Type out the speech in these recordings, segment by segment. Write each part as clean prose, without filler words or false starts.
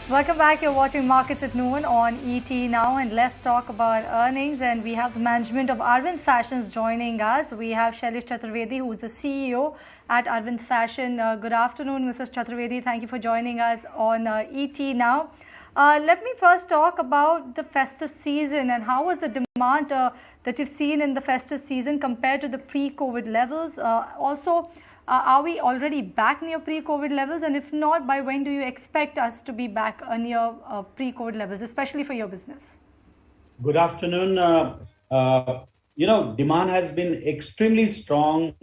Welcome back. You're watching Markets at Noon on ET Now, and let's talk about earnings. And we have the management of Arvind Fashions joining us. We have Shailesh Chaturvedi, who is the CEO at Arvind Fashion. Good afternoon, Mrs. Chaturvedi. Thank you for joining us on ET Now. Let me first talk about the festive season and how was the demand that you've seen in the festive season compared to the pre-COVID levels. Are we already back near pre-COVID levels? And if not, by when do you expect us to be back near pre-COVID levels, especially for your business? Good afternoon. Demand has been extremely strong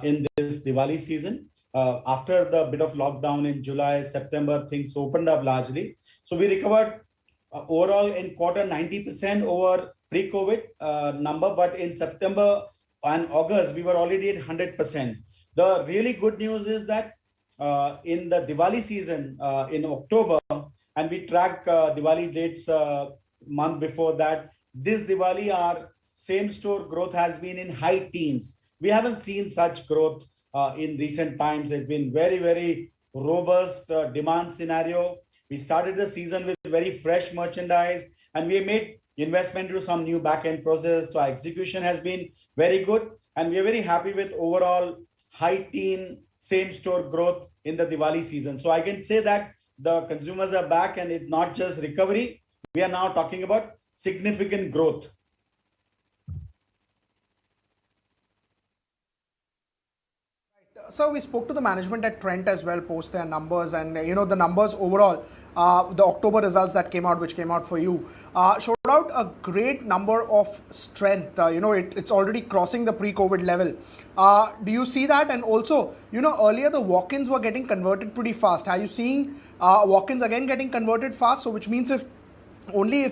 in this Diwali season. After the bit of lockdown in July, September, things opened up largely. So we recovered overall in quarter 90% over pre-COVID number, but in September and August, we were already at 100%. The really good news is that in the Diwali season in October, and we track Diwali dates month before that, this Diwali, our same store growth has been in high teens. We haven't seen such growth in recent times. It's been very, very robust demand scenario. We started the season with very fresh merchandise, and we made investment into some new back-end process. So our execution has been very good, and we are very happy with overall high teen same store growth in the Diwali season. So I can say that the consumers are back, and it's not just recovery. We are now talking about significant growth. So we spoke to the management at Trent as well, post their numbers, and the numbers overall, the October results that came out, which came out for you, showed out a great number of strength. It's already crossing the pre-COVID level. Do you see that? And also, earlier the walk-ins were getting converted pretty fast. Are you seeing walk-ins again getting converted fast? So which means if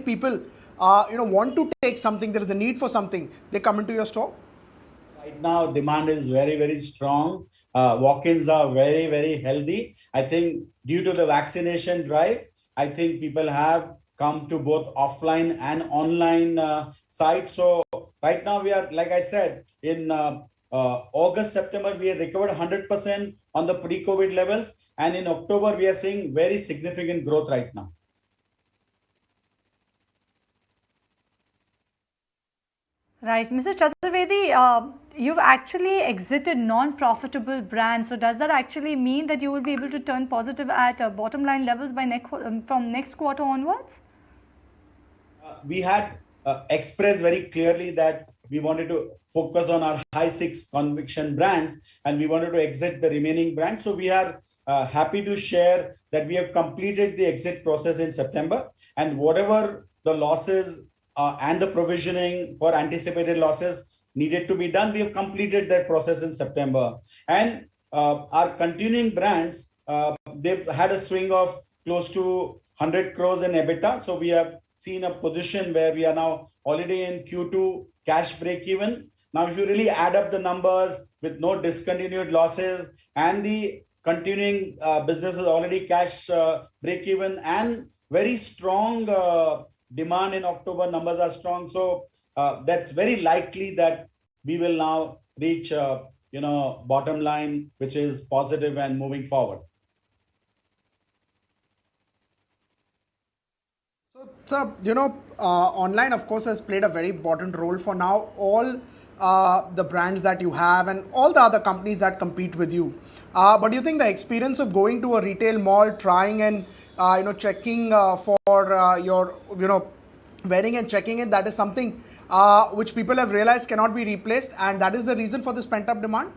people want to take something, there is a need for something, they come into your store? Right now, demand is very, very strong. Walk-ins are very, very healthy. I think due to the vaccination drive, I think people have come to both offline and online sites. So right now we are, like I said, in August, September, we have recovered 100% on the pre-COVID levels. And in October, we are seeing very significant growth right now. Right. Mr. Chaturvedi, you've actually exited non-profitable brands. So does that actually mean that you will be able to turn positive at bottom line levels by from next quarter onwards? We had expressed very clearly that we wanted to focus on our high six conviction brands, and we wanted to exit the remaining brands. So we are happy to share that we have completed the exit process in September, and whatever the losses and the provisioning for anticipated losses needed to be done, we have completed that process in September. And our continuing brands, they've had a swing of close to 100 crores in EBITDA. So we have seen a position where we are now already in Q2 cash break even. Now, if you really add up the numbers with no discontinued losses and the continuing business is already cash break even and very strong demand in October, numbers are strong. So that's very likely that we will now reach, bottom line, which is positive and moving forward. So, online, of course, has played a very important role for now. All the brands that you have and all the other companies that compete with you. But do you think the experience of going to a retail mall, trying and checking for your wearing and checking it, that is something which people have realized cannot be replaced, and that is the reason for this pent-up demand?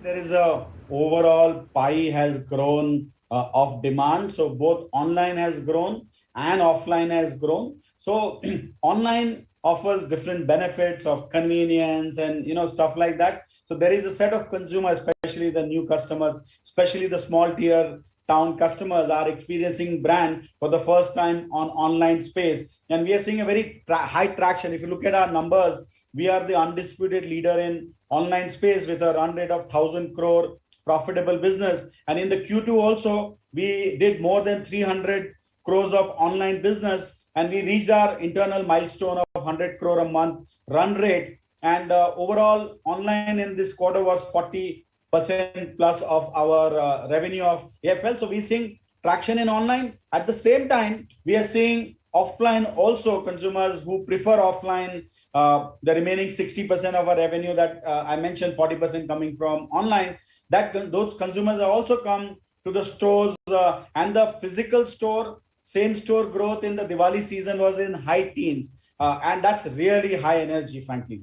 There is a overall pie has grown of demand. So both online has grown and offline has grown. So online offers different benefits of convenience and stuff like that. So there is a set of consumers, especially the new customers, especially the small tier town customers, are experiencing brand for the first time on online space, and we are seeing a very high traction. If you look at our numbers, we are the undisputed leader in online space with a run rate of 1,000 crore profitable business. And in the Q2 also, we did more than 300 crores of online business, and we reached our internal milestone of 100 crore a month run rate. And overall online in this quarter was 40% plus of our revenue of AFL. So we're seeing traction in online. At the same time, we are seeing offline also consumers who prefer offline. The remaining 60% of our revenue that I mentioned, 40% coming from online, that those consumers have also come to the stores, and the physical store, same store growth in the Diwali season was in high teens. And that's really high energy, frankly.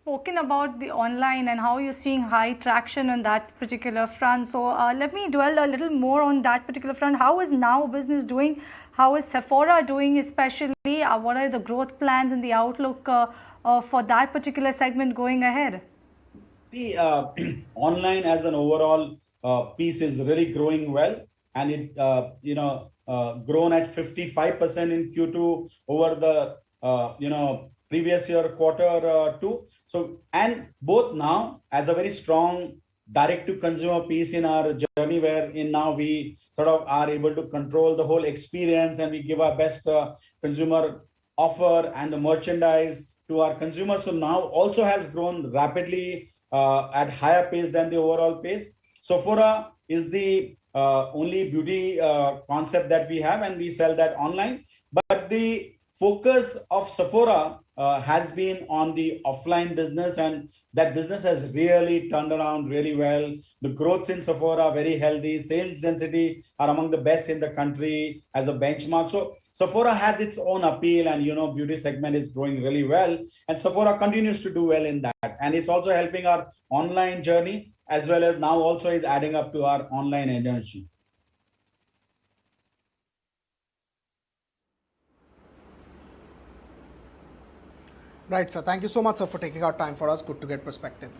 Spoken about the online and how you're seeing high traction on that particular front. So let me dwell a little more on that particular front. How is Now business doing? How is Sephora doing especially? What are the growth plans and the outlook for that particular segment going ahead? See, online as an overall piece is really growing well, and it grown at 55% in Q2 over the previous year quarter two. So, and both Now as a very strong direct to consumer piece in our journey, where in Now we sort of are able to control the whole experience, and we give our best consumer offer and the merchandise to our consumers. So Now also has grown rapidly at higher pace than the overall pace. Sephora is the only beauty concept that we have, and we sell that online. But the focus of Sephora has been on the offline business, and that business has really turned around really well. The growths in Sephora are very healthy. Sales density are among the best in the country as a benchmark. So Sephora has its own appeal, and beauty segment is growing really well, and Sephora continues to do well in that, and it's also helping our online journey, as well as Now also is adding up to our online energy. Right, sir. Thank you so much, sir, for taking out time for us. Good to get perspective.